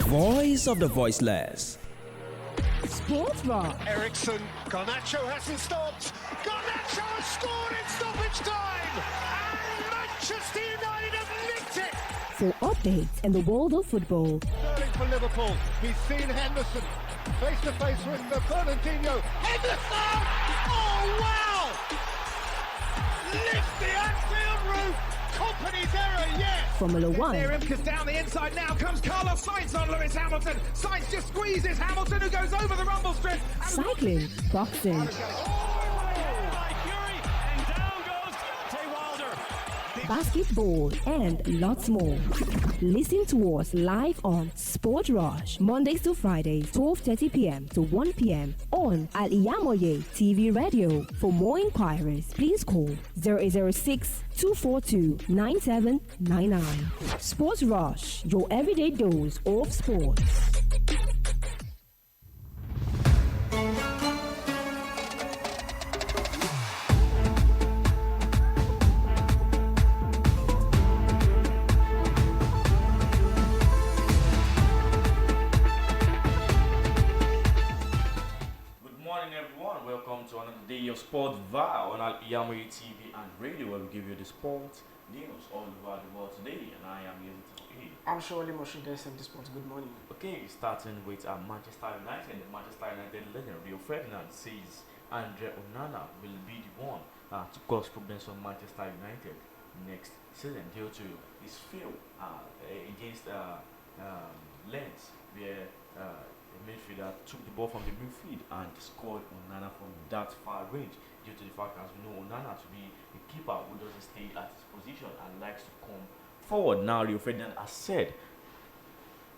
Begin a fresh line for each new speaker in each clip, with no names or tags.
voice of the voiceless.
Sports Bar.
Ericsson, Garnacho hasn't stopped. Garnacho has scored in stoppage time. And Manchester United have nicked it.
For updates in the world of football.
Sterling for Liverpool. He's seen Henderson face to face with Fernandinho. Henderson! Oh wow! Lift the Anfield roof. Company's error, yes.
Formula One.
Imka's down the inside now. Comes Carlos Sainz on Lewis Hamilton. Sainz just squeezes Hamilton, who goes over the rumble strip.
Cycling. Boxing. Basketball and lots more. Listen to us live on Sport Rush, Mondays to Fridays, 12:30 p.m. to 1 p.m. on Al-IyamoyeTv Radio. For more inquiries, please call 0806-242-9799. Sports Rush, your everyday dose of sports.
To another day of Sportville on Al-IyamoyeTv and radio, where we give you the sports news all over the world today. And I am YAZID.
I'm surely Moshide SMT Sports. Good morning.
Okay, starting with Manchester United. The Manchester United legend Rio Ferdinand says Andre Onana will be the one to cause problems for Manchester United next season due to his fail against Lens, where the midfielder took the ball from the midfield and scored Onana from that far range, due to the fact, as we know, Onana to be a keeper who doesn't stay at his position and likes to come forward. Now Rio Ferdinand has said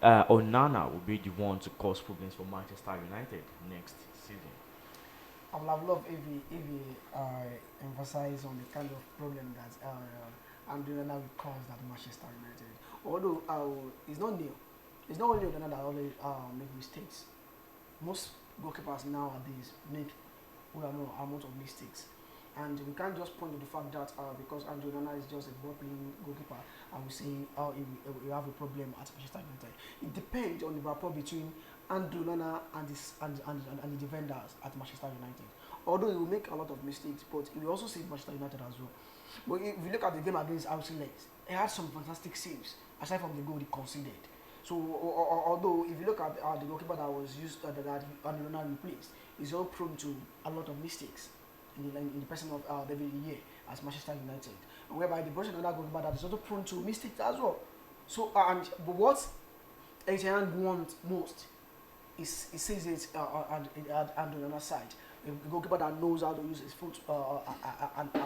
Onana will be the one to cause problems for Manchester United next season.
I would have loved if he emphasized on the kind of problem that Andre Onana will cause at Manchester United. Although it's not new. It's not only Onana that always make mistakes. Most goalkeepers nowadays make amount of mistakes, and we can't just point to the fact that because Andre Onana is just a ball-playing goalkeeper, and we say he have a problem at Manchester United. It depends on the rapport between Andre Onana and the defenders at Manchester United. Although he will make a lot of mistakes, but he will also save Manchester United as well. But if you look at the game against Leeds, he had some fantastic saves aside from the goal he conceded. So, although if you look at the goalkeeper that was used that Andre Onana replaced, he's all prone to a lot of mistakes in the person of David Ye as Manchester United, and whereby the version of that goalkeeper that is also prone to mistakes as well. So, but what Hijack wants most is he sees it at Andre Onana's side, a goalkeeper that knows how to use his foot a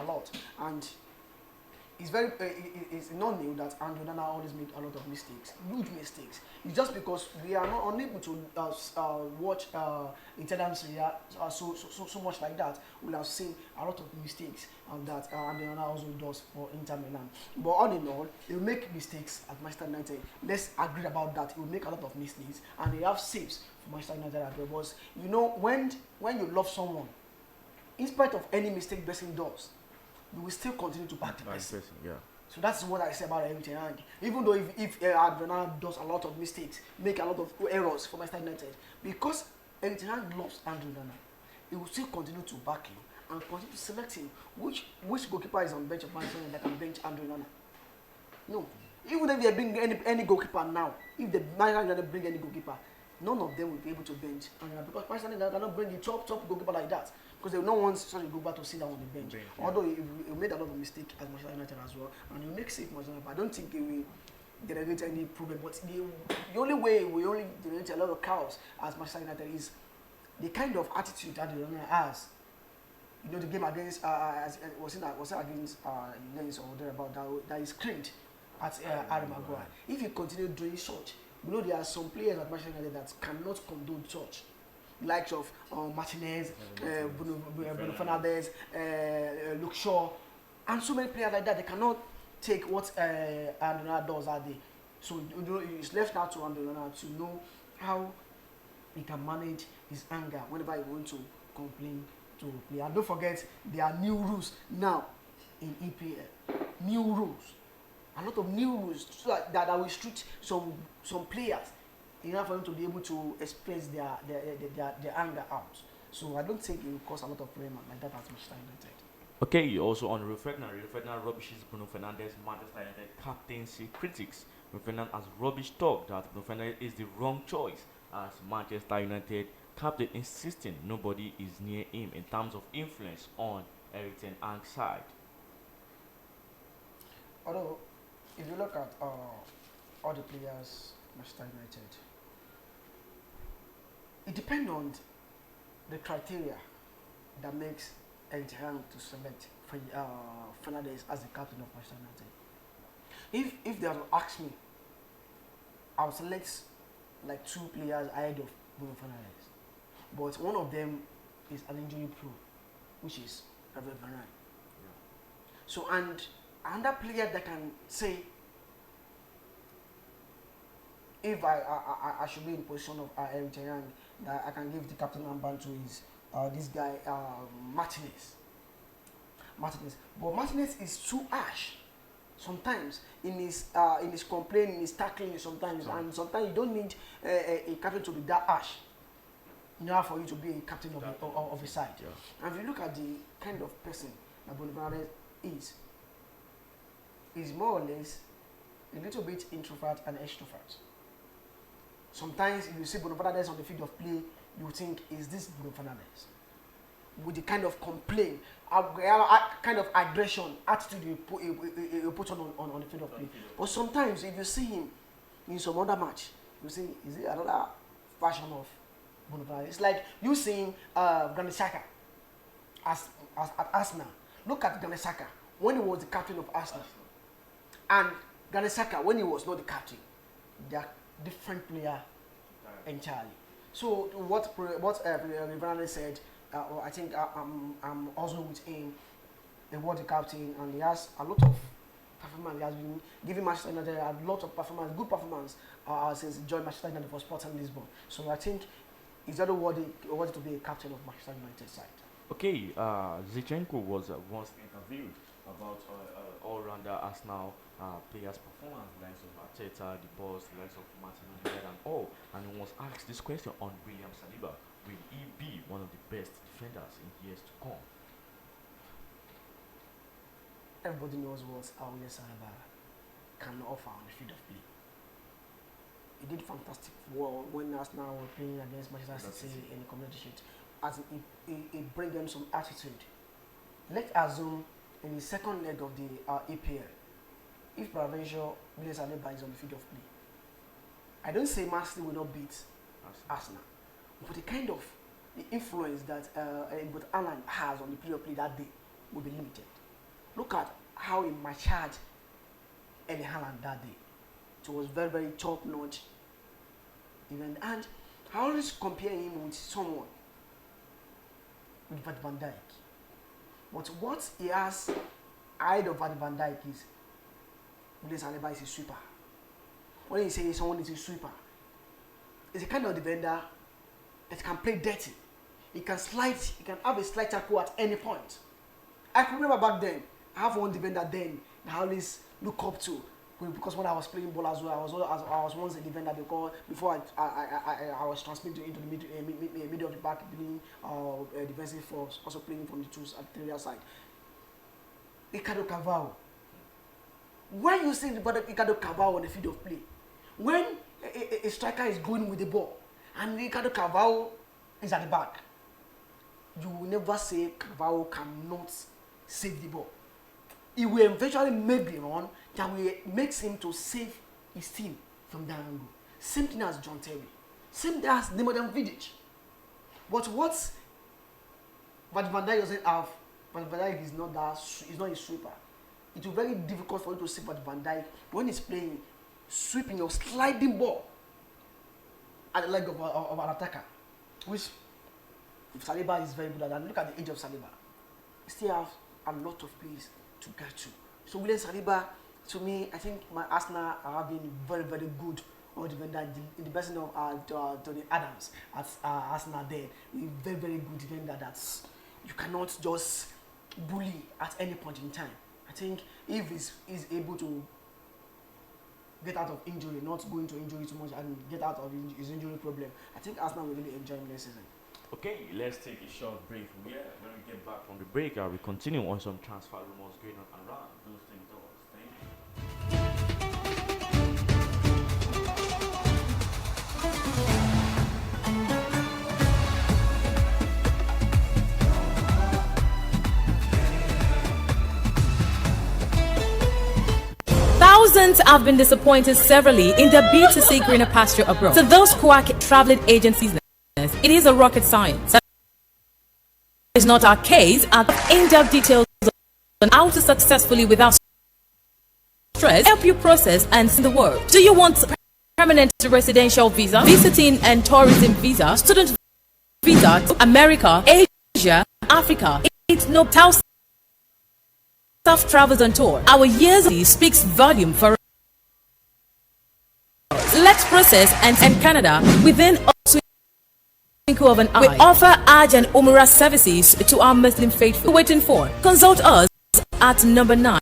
lot, and it's not new that Andre Onana always make a lot of mistakes, huge mistakes. It's just because we are not unable to watch Italian Serie A so much like that. We'll have seen a lot of mistakes that Andre Onana also does for Inter Milan. But all in all, he'll make mistakes at Manchester United. Let's agree about that. He'll make a lot of mistakes, and they have saves for Manchester United as well. Because you know, when you love someone, in spite of any mistake person does, you will still continue to back the person.
Yeah.
So that's what I say about everything. Even though if Adriana does a lot of mistakes, make a lot of errors for Manchester United, because Ericsson loves Adriana, he will still continue to back him and continue to select him. Which goalkeeper is on bench of Manchester United that can bench Adriana? No. Even if they bring any goalkeeper now, if the Manchester United bring any goalkeeper, none of them will be able to bench Adriana, because Manchester United cannot bring the top goalkeeper like that. Because they will not want such a goalkeeper to sit down on the bench. Yeah. Although he made a lot of mistakes at Manchester United as well, and he makes it Manchester United, but I don't think he will generate any problem. But the only way we only generate a lot of chaos as Manchester United is the kind of attitude that the owner has. You know, the game against was it against Lens or thereabout that is screamed at Harry Maguire. If you continue doing such, you know there are some players at Manchester United that cannot condone such. Likes of Martinez, Bruno Fernandes, Luke Shaw, and so many players like that. They cannot take what Andona does at day. So it's left now to Andona to know how he can manage his anger whenever he wants to complain to play. And don't forget, there are new rules now in EPL. New rules. A lot of new rules so that will restrict some players enough for them to be able to express their anger out. So I don't think it will cause a lot of problem like that at Manchester United.
Okay, also on Rio Ferdinand rubbishes Bruno Fernandes, Manchester United captaincy critics. Bruno Fernandes has rubbish talk that Bruno Fernandes is the wrong choice as Manchester United captain, insisting nobody is near him in terms of influence on Erik ten Hag's side.
Although, if you look at all the players Manchester United, it depends on the criteria that makes Erik ten Hag to select Fernandes as the captain of Manchester United. If they were to ask me, I would select like 2 players ahead of Bruno Fernandes. But one of them is an injury prone, which is Kevin Van Rijn. Yeah. So, and another player that can say, if I should be in position of Erik ten Hag, that I can give the captain armband to is this guy Martinez. But Martinez is too harsh. Sometimes in his complaining, in his tackling, sometimes and sometimes you don't need a captain to be that harsh. In order for you to be a captain of a side. Yeah. And if you look at the kind of person that Bruno Fernandes is more or less a little bit introvert and extrovert. Sometimes if you see Bruno Fernandes on the field of play, you think, is this Bruno Fernandes? With the kind of complaint, kind of aggression, attitude you put on the field of play. But sometimes if you see him in some other match, you see, is it another version of Bruno Fernandes? It's like you seeing Granit Xhaka at Arsenal. Look at Granit Xhaka when he was the captain of Arsenal, and Granit Xhaka when he was not the captain. They are different player entirely. So what Fernandes said, I think I'm also with him. He was the captain, and he has a lot of performance. He has been giving Manchester United a lot of performance, good performance since he joined Manchester United for Sporting Lisbon. So I think he's very worthy to be a captain of Manchester United side.
Okay, Zinchenko was once interviewed about all-rounder Arsenal players' performance, the likes of Arteta, the boss, the likes of Martin Odegaard and all. And he was asked this question on William Saliba. Will he be one of the best defenders in years to come?
Everybody knows what William Saliba can offer on the field of play. He did fantastic work when Arsenal were playing against Manchester City in the Community Shield. As he bring them some attitude. Let's assume in the second leg of the EPL, if Provincial William Saliba is on the field of play, I don't say Man City will not beat Arsenal, but the kind of the influence that but Alan has on the field of play that day will be limited. Look at how he matured Erling Haaland that day. It was very, very top notch. And I always compare him with someone, with Van Dijk. But what he has ahead of Van Dijk is William Saliba is a sweeper. When you say someone is a sweeper, it's a kind of defender that can play dirty. He can slide, he can have a slight tackle at any point. I can remember back then, I have one defender then that I always look up to. Because when I was playing ball as well, I was once a defender because before I was transmitted into the middle of the back, doing defensive force, also playing from the 2-3 side. Ricardo Carvalho. When you see Ricardo Carvalho on the field of play, when a striker is going with the ball and Ricardo Carvalho is at the back, you will never say Carvalho cannot save the ball. He will eventually make the run that will makes him to save his team from that angle. Same thing as John Terry. Same thing as Nemanja Vidic. But what Van Dijk doesn't have, Van Dijk is not a sweeper. It will be very difficult for you to save Van Dijk when he's playing sweeping or sliding ball at the leg of an attacker. Which if Saliba is very good at that, look at the age of Saliba. He still have a lot of plays to get to. So William Saliba, to me, I think my Arsenal have been very, very good on defender in the person of Tony Adams at Arsenal there. A very, very good defender that you cannot just bully at any point in time. I think if he's able to get out of injury, not go into injury too much, and get out of his injury problem, I think Arsenal will really enjoy him next season.
Okay, let's take a short break. When we get back from the break, we continue on some transfer rumors going on around those things. Thank you.
Thousands have been disappointed severally in their bid to seek greener pasture abroad. To those quack traveling agencies, it is a rocket science. It's not our case. Our in-depth details on how to successfully, without stress, help you process and see the world. Do you want permanent residential visa, visiting and tourism visa, student visa to America, Asia, Africa? It's no TAOHEED staff travels on tour. Our YAZID speaks volume for us. Let's process and Canada within a twinkle of an eye. We offer Hajj and Umrah services to our Muslim faithful. Waiting for? Consult us at number 9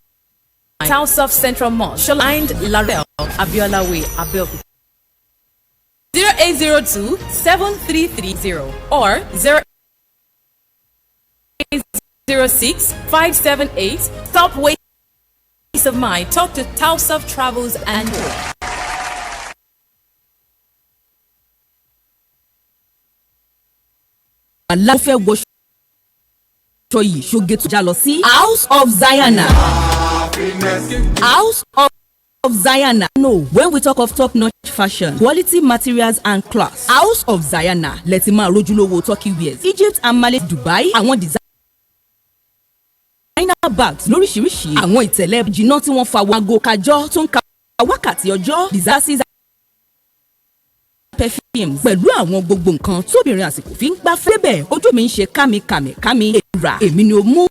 South Central Mall, Shalind Larell, Abiola Way, Abeokuta. 0802 7330 or 0806-578. Stop waiting. Peace of mind. Talk to TAOHEED Travels and Tour.
aláfẹ́ wọṣọ yìí ṣoge tó já lọ sí House of Zion. House of Zion. No, when we talk of top-notch fashion, quality materials and class, House of Zion lẹ́tí máa rójúlówó Turkey wears, Egypt and Malaysia, Dubai, àwọn designer bags lóríṣiríṣi, àwọn ìtẹ̀lẹ̀ jìnnà tí wọ́n fa wago kájọ́ tó ń ka wákàtí ọjọ́, disasters perfumes pẹ̀lú àwọn gbogbo nǹkan tóbìnrin àsìkò fi ń gbáfẹ́ bẹ́ẹ̀ ojú mi ń ṣe kámi èrà èmi ni ó mú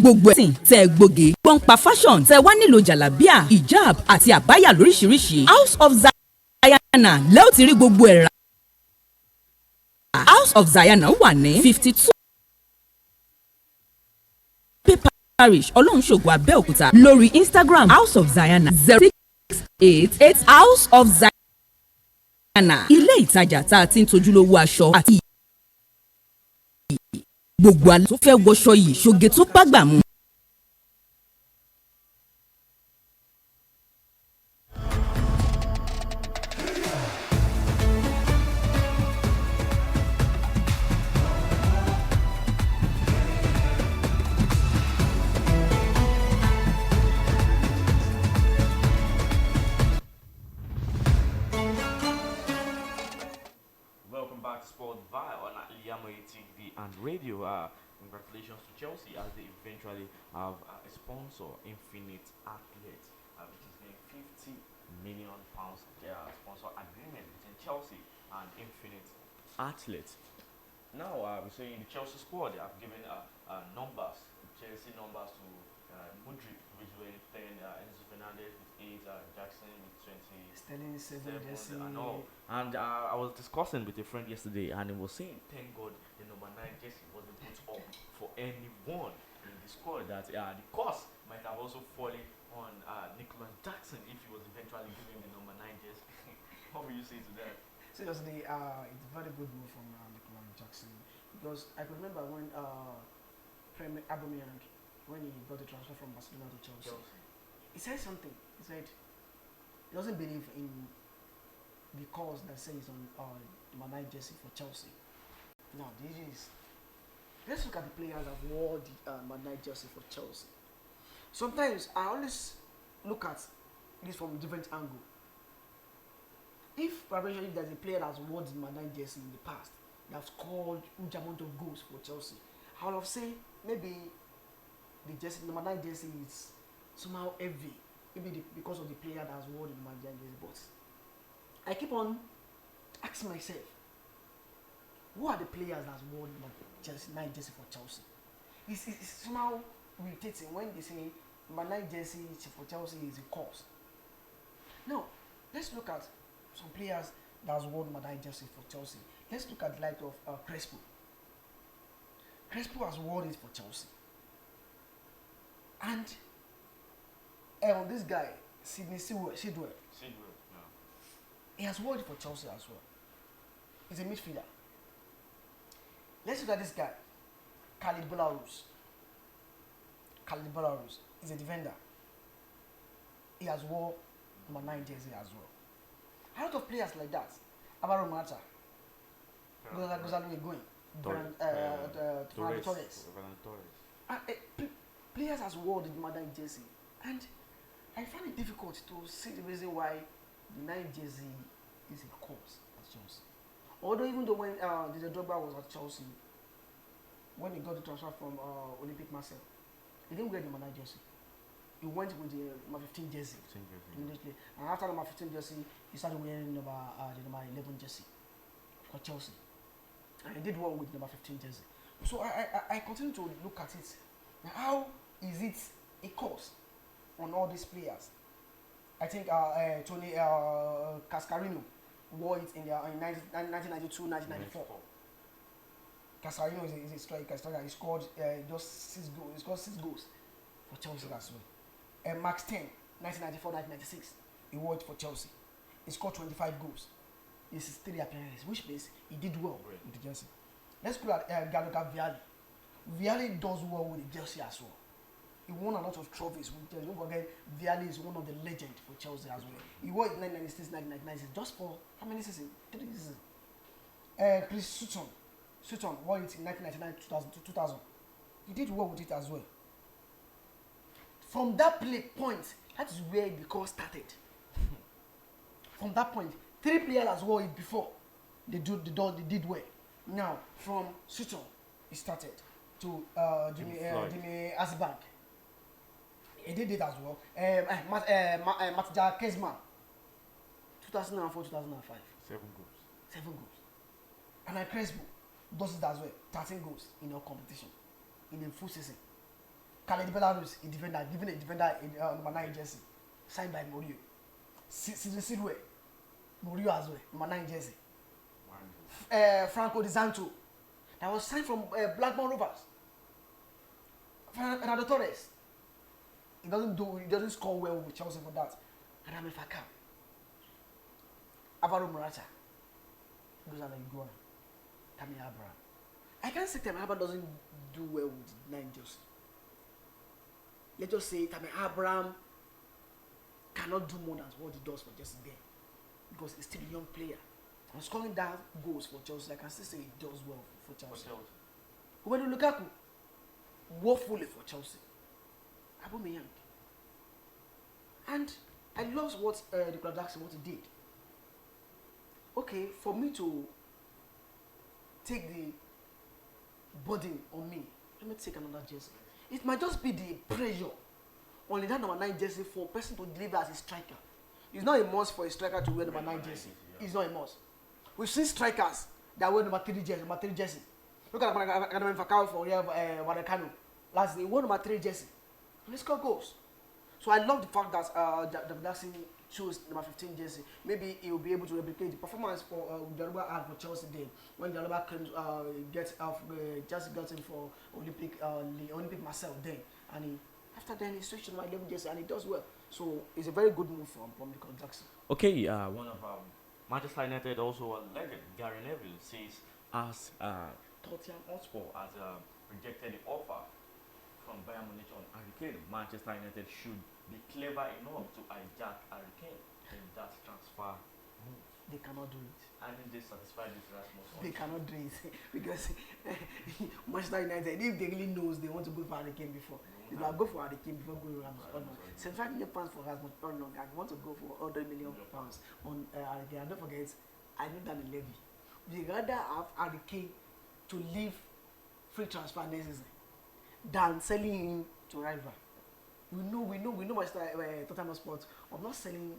gbogbo ẹ̀sìn tẹ́ gbòógè gbọ́npa fashion tẹ́ wá nílò jàlábíà hijab àti àbáyà lóríṣiríṣi. House of Zion lẹ́ò ti rí gbogbo ẹ̀rà. House of Zion wà ní 52 Parish Ọlọ́runṣògo Abẹ́òkúta. Lórí Instagram House of Zion 0688 House of Zion. Ilé ìtajà tá a ti ń tojúlówó aṣọ àti gbogbo alẹ́ tó fẹ́ wọṣọ yìí ṣoge tó bágbà mu.
Sportville on Al-IyamoyeTv and radio. Congratulations to Chelsea as they eventually have a sponsor, Infinite Athletes, which is getting £50 million sponsor agreement between Chelsea and Infinite Athletes. Now, we're saying the Chelsea squad have given numbers, Chelsea numbers to Mudryk, which were 10, Enzo Fernandez with 8, Jackson with 20.
Sterling 7
and all. And I was discussing with a friend yesterday, and he was saying, thank God the number 9 jersey wasn't put up for anyone in the squad. That the cost might have also fallen on Nicholas Jackson if he was eventually given the number 9 jersey. What will you say to that?
Seriously, it's a very good move from Nicholas Jackson, because I could remember when Premier Aubameyang, when he got the transfer from Barcelona to Chelsea, he said something. He said he doesn't believe in the cause that says on the 9 jersey for Chelsea. Now, let's look at the players that wore the 9 jersey for Chelsea. Sometimes I always look at this from a different angle. If there's a player that's worn the 9 jersey in the past, that scored huge amount of goals for Chelsea, I would have said maybe the jersey, number 9 jersey is somehow heavy. Maybe because of the player that's worn the number 9 jersey. But I keep on asking myself, who are the players that's worn the 9 jersey for Chelsea? It's somehow irritating when they say number 9 jersey for Chelsea is a cause. Now, let's look at some players that's worn number 9 jersey for Chelsea. Let's look at the light of Crespo. Crespo has worn it for Chelsea. And this guy, Sidney Sidwell, He has worked for Chelsea as well. He's a midfielder. Let's look at this guy, Khalid Belarus. Khalid Belarus is a defender. He has wore number 9 jersey as well. A lot of players like that. Alvaro Morata. Gonzalo Higuain. Torres. Players has worn the number 9 jersey. And I find it difficult to see the reason why the 9 jersey is a cause at Chelsea. Although even though when the Drogba was at Chelsea, when he got the transfer from Olympique Marseille, he didn't wear the number 9 jersey. He went with the number 15 jersey immediately. And after number 15 jersey, he started wearing the number 11 jersey for Chelsea. And he did well with number 15 jersey. So I continue to look at it. How is it a cause on all these players? I think Tony Cascarino wore it in 1992, 1994. Cascarino is a striker. He scored just 6 goals. He scored 6 goals for Chelsea as well. Max 10, 1994, 1996. He wore it for Chelsea. He scored 25 goals. This is 3 appearances, which means he did well with the Chelsea. Let's look at Gianluca Vialli. Vialli does well with the Chelsea as well. He won a lot of trophies with Chelsea. Don't forget, Vialli is one of the legends for Chelsea as well. He won in 1996, 1999, just for how many seasons? 3 seasons. Chris Sutton won it in 1999, 2000. He did well with it as well. From that point, that is where the call started. From that point, 3 players has won it before. They did well. Now, from Sutton, it started to Jimmy Asbank. He did it as well. Matja Kezman, 2004, 2005.
7 goals.
7 goals. And Crespo does it as well. 13 goals in our competition in the full season. Khalid Belarus, a defender, given a defender in number 9 jersey, signed by Mourinho. Sidwe, Mourinho as well, number 9 jersey. Franco Di Santo, that was signed from Blackburn Rovers. Fernando Torres, he doesn't score well with Chelsea for that. Adama Falcao, Alvaro Morata, Gonzalo Higuain, Tammy Abraham. I can't say Tammy Abraham doesn't do well with 9 jersey. Let's just say Tammy Abraham cannot do more than what he does for Chelsea there, because he's still a young player. And scoring down goals for Chelsea, I can still say he does well for Chelsea. Romelu Lukaku, woefully for Chelsea. Aubameyang. And I love what Nicola Jackson what he did. Okay, for me to take the burden on me, let me take another jersey. It might just be the pressure on that number 9 jersey for a person to deliver as a striker. It's not a must for a striker to wear number 9 jersey. It's not a must. We've seen strikers that wear number 3 jersey. Look at Adama Falcao for Vallecano. Last year, he wore number 3 jersey. And he scored goals. So I love the fact that Jackson chose number 15 jersey. Maybe he will be able to replicate the performance for Jalaba had for Chelsea then. When Jalaba just got him for Olympic Marseille then. And after then he switched to number 11 jersey and he does well. So it's a very good move from Nicola Jackson.
Okay, one of Manchester United, also a legend, Gary Neville, says as Tottenham Hotspur has rejected the offer from Bayern Munich on Harry Kane, Manchester United should be clever enough to hijack Harry Kane in that transfer move.
They cannot do it.
I think they satisfy this Rasmus.
They cannot do it because Manchester United, if they really knows they want to go for Harry Kane before, they will go for Harry Kane before going Rasmus Hojlund. £75 million for Rasmus Hojlund, and want to go for £100 million on Harry Kane. And don't forget, I know that the levy. We rather have Harry Kane to leave free transfer next season than selling him to rival. We know Manchester Tottenham Hotspur of not selling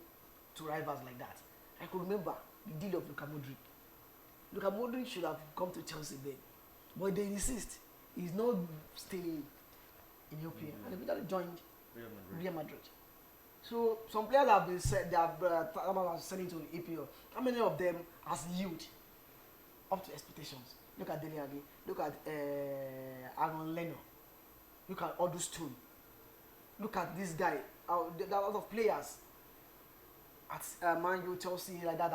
to rivals like that. I could remember the deal of Luka Modric. Luka Modric should have come to Chelsea then, but they insist he's not staying in Europe, and eventually joined Real Madrid. So some players have been said they have selling to the EPL. How many of them has yield up to expectations? Look at Dele Alli. Look at Aaron Leno. Look at Odustun. Look at this guy. There are a lot of players at Man U, Chelsea, like that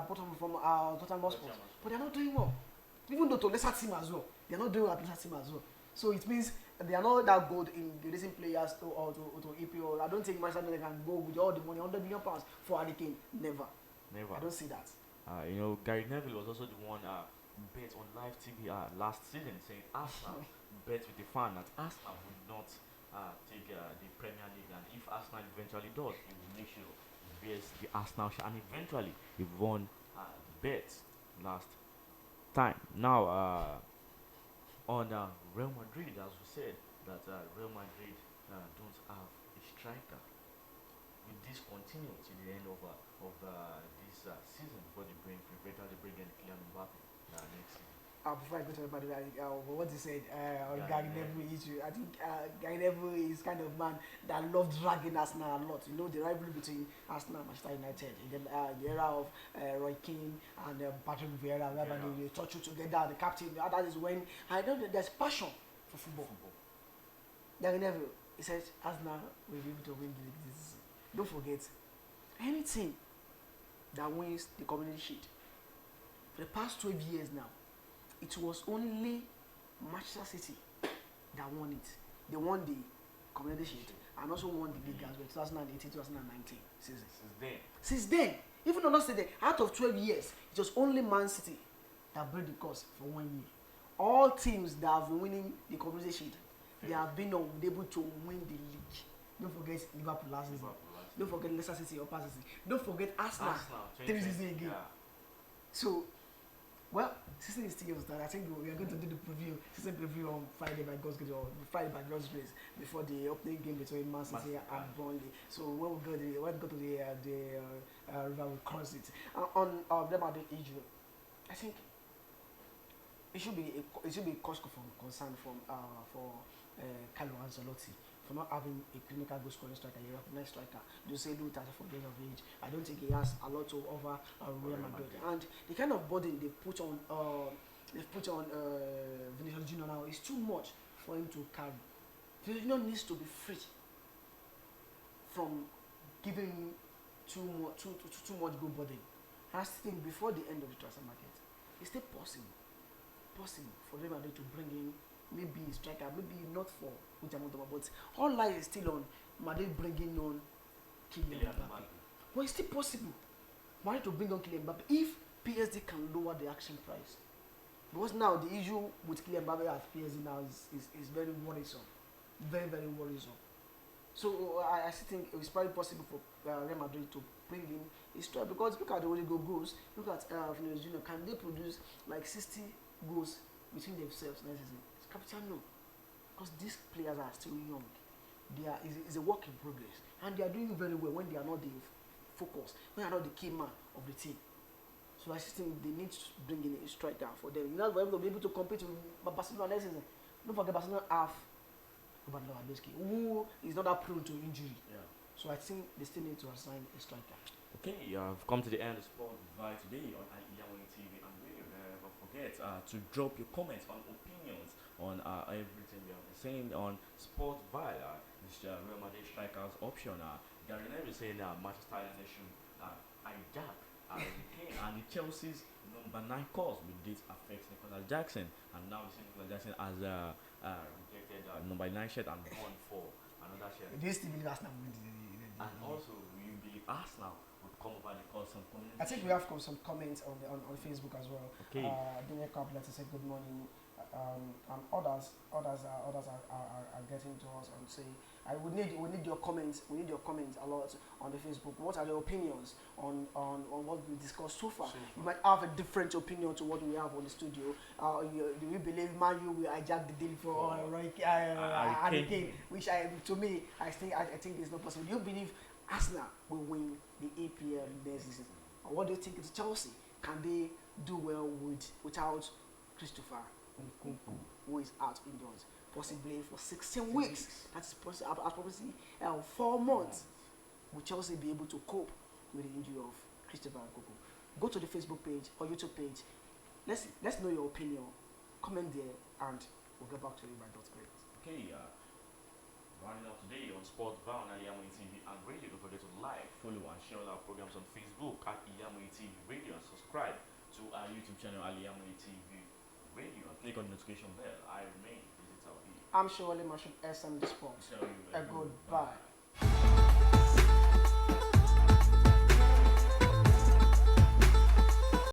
bottom from Tottenham Hotspur, but they're not doing well. Even though to lesser team as well, they're not doing well at lesser team as well. So it means they are not that good in releasing players to EPL. I don't think Manchester United can go with all the money, £100 million for Harry Kane. Never.
Never.
I don't see that.
Gary Neville was also the one bet on live TV last season, saying Arsenal bet with the fan that Arsenal would not take the Premier League, and if Arsenal eventually does, he will make sure he bears the Arsenal share, and eventually he won bet last time. Now on Real Madrid, as we said, that Real Madrid don't have a striker. Will this continue to the end of this season before they bring in Kylian Mbappe next season?
Before I go to everybody, what he said on Gary Neville issue, I think Gary Neville is kind of man that loves dragging Arsenal a lot. You know, the rivalry between Arsenal and Manchester United in the era of Roy Keane and Patrick Vieira, whereby they touch you together, the captain. That is when I know that there's passion for football. Gary Neville, he said Arsenal will be able to win the league this season. Don't forget, any team that wins the Community Shield for the past 12 years now, it was only Manchester City that won it. They won the Community Shield and also won the league as well, 2018-2019 season. Since then, even though not today, out of 12 years, it was only Man City that broke the course for 1 year. All teams that have been winning the Community Shield, they have been able to win the league. Don't forget Liverpool last season. Don't forget Leicester City or past season. Don't forget Arsenal 3 seasons again. Yeah. So, well, season is still started. I think we are going to do the season preview on Friday by God's grace, or Friday by God's grace, before the opening game between Man City and Burnley. So when we go to the river, we cross it. On Real Madrid issue, I think it should be a cause for concern for Carlo Ancelotti for not having a clinical goal scoring striker, a recognized striker. Jose Lu, 34 years of age. I don't think he has a lot to offer Real Madrid. And the kind of burden they put on Vinicius Junior now is too much for him to carry. Vinicius Junior needs to be free from giving too much goal burden. I think before the end of the transfer market, it's still possible for Real Madrid to bring in maybe a striker, maybe not for YAZID, but all lies is still on Madrid bringing on Kylian Mbappe. But it's still possible Madrid to bring on Kylian Mbappe if PSG can lower the asking price. Because now the issue with Kylian Mbappe at PSG now is very worrisome. Very, very worrisome. So I still think it's probably possible for Real Madrid to bring in a striker, because look at the way they go goals. Look at Vinicius Junior. Can they produce like 60 goals between themselves next season? It's capital no, because these players are still young. It's a work in progress, and they are doing very well when they are not the focus, when they are not the key man of the team. So I still think they need to bring in a striker for them. You know, for them to be able to compete with Barcelona next season. Don't forget Barcelona have Robert Lewandowski, who is not that prone to injury. Yeah. So I think they still need to assign a striker. Okay,
I've come to the end of Sportville today on Al-IyamoyeTv, and don't forget to drop your comments on opinions on everything we have been saying on Sportville. This Real Madrid strikers option. Gary Neville is saying Manchester United should hijack Kane, and the Chelsea's number 9 course with this affects Nicolas Jackson, and now we see Nicolas Jackson as rejected number 9 shirt and gone for another shirt.
Do you still believe Arsenal will win
and also we believe Arsenal would come over the course of community.
I think we have some comments on Facebook as well. Okay. Daniel Kabla to say good morning. And others are getting to us and say, we need your comments. We need your comments a lot on the Facebook. What are your opinions on what we discussed so far? You might have a different opinion to what we have on the studio. Do we believe Man U will hijack the deal for Harry Kane? Which to me, I think it's not possible. Do you believe Arsenal will win the EPL next season? Or what do you think is Chelsea? Can they do well without Christopher Nkunku, who is out indoors, possibly for 16 weeks? That's possible. Probably 4 months. Will Chelsea be able to cope with the injury of Christopher Nkunku? Go to the Facebook page or YouTube page. Let's know your opinion. Comment there, and we'll get back to you by God's grace.
Okay. Running up today on Sportville and Al-IyamoyeTv and radio. Don't forget to like, follow, and share all our programs on Facebook at YAZID Radio, and subscribe to our YouTube channel Al-IyamoyeTV Radio, and click on the notification bell. I remain. This is TAOHEED.
I'm Shirley Marshall SM Sports. A goodbye.